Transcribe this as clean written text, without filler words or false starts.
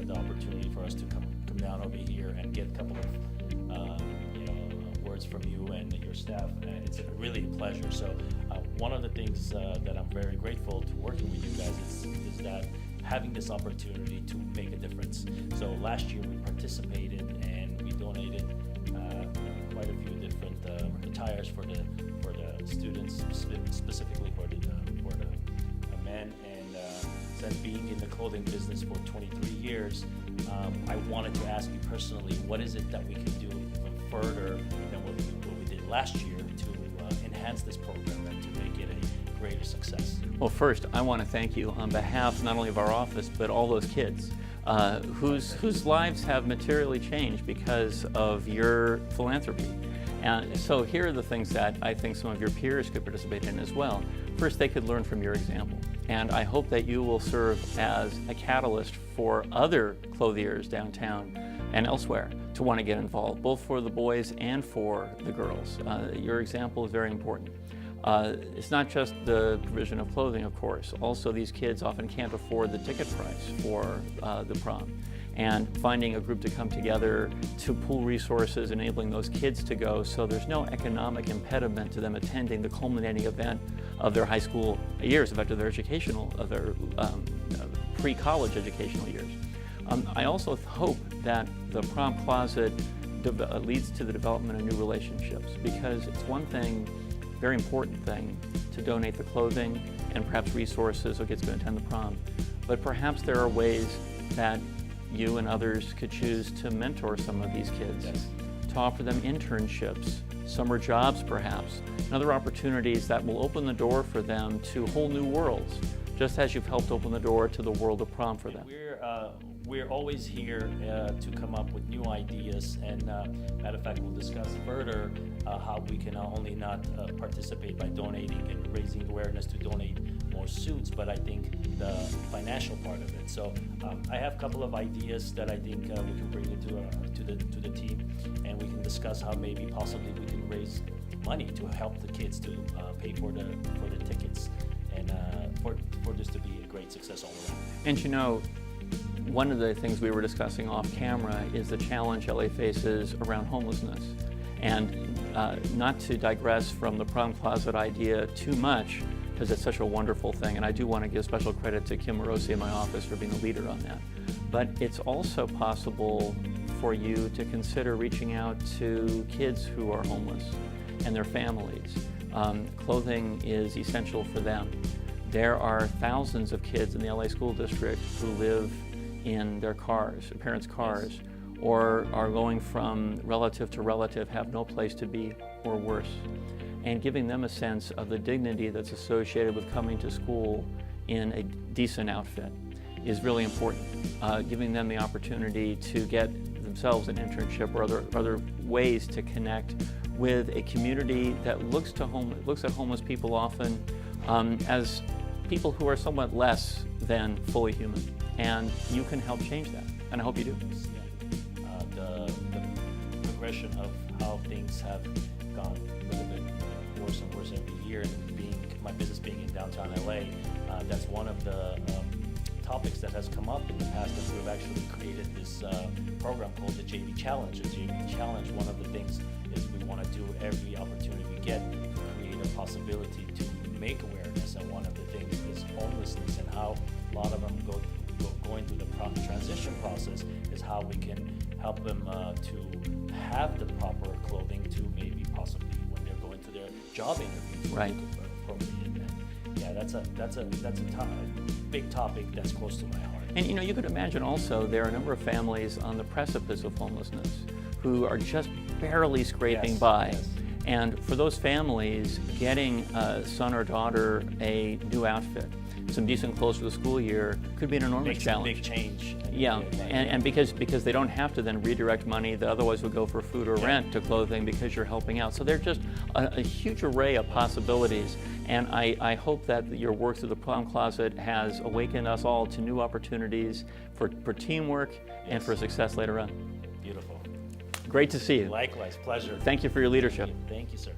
the opportunity for us to come down over here and get a couple of words from you and your staff. It's really a pleasure. So one of the things that I'm very grateful to working with you guys is that having this opportunity to make a difference. So last year we participated and we donated quite a few different attires for the students, specifically for the men. And since being in the clothing business for 23 years, I wanted to ask you personally, what is it that we can do even further than what we did last year to enhance this program and to make it a greater success? Well, first, I want to thank you on behalf not only of our office, but all those kids whose lives have materially changed because of your philanthropy. And so here are the things that I think some of your peers could participate in as well. First, they could learn from your example. And I hope that you will serve as a catalyst for other clothiers downtown and elsewhere to want to get involved, both for the boys and for the girls. Your example is very important. It's not just the provision of clothing, of course. Also, these kids often can't afford the ticket price for the prom. And finding a group to come together to pool resources, enabling those kids to go so there's no economic impediment to them attending the culminating event of their high school years, in fact, of their pre-college educational years. I also hope that the Prom Closet leads to the development of new relationships, because it's one thing, very important thing, to donate the clothing and perhaps resources so kids can attend the prom. But perhaps there are ways that you and others could choose to mentor some of these kids, yes, to offer them internships, summer jobs perhaps, and other opportunities that will open the door for them to whole new worlds, just as you've helped open the door to the world of prom for them. We're always here to come up with new ideas, and matter of fact, we'll discuss further how we can not only participate by donating and raising awareness to donate more suits, but I think the financial part of it. So I have a couple of ideas that I think we can bring into to the team, and we can discuss how maybe possibly we can raise money to help the kids to pay for the tickets, and for this to be a great success all around. And you know, one of the things we were discussing off camera is the challenge LA faces around homelessness. And not to digress from the Prom Closet idea too much, because it's such a wonderful thing, and I do want to give special credit to Kim Morosi in my office for being the leader on that. But it's also possible for you to consider reaching out to kids who are homeless and their families. Clothing is essential for them. There are thousands of kids in the LA school district who live in their cars, parents' cars, yes, or are going from relative to relative, have no place to be, or worse. And giving them a sense of the dignity that's associated with coming to school in a decent outfit is really important. Giving them the opportunity to get themselves an internship or other ways to connect with a community that looks at homeless people often as people who are somewhat less than fully human. And you can help change that, and I hope you do. The progression of how things have gone a little bit worse and worse every year, and my business being in downtown LA, that's one of the topics that has come up in the past, that we've actually created this program called the JB Challenge. The JB Challenge, one of the things is we want to do every opportunity we get to create a possibility to make awareness, and one of the things is homelessness, and how a lot of them going through the transition process is how we can help them to have the proper clothing to maybe possibly when they're going to their job interviews. Right. Yeah, that's a big topic that's close to my heart. And you know, you could imagine also there are a number of families on the precipice of homelessness who are just barely scraping by. Yes. And for those families, getting a son or daughter a new outfit, some decent clothes for the school year, could be an enormous challenge. Big change. Yeah, and because they don't have to then redirect money that otherwise would go for food or rent to clothing, because you're helping out. So there's just a huge array of possibilities, and I hope that your work through the Prom Closet has awakened us all to new opportunities for teamwork and for success later on. Beautiful. Great to see you. Likewise, pleasure. Thank you for your leadership. Thank you, sir.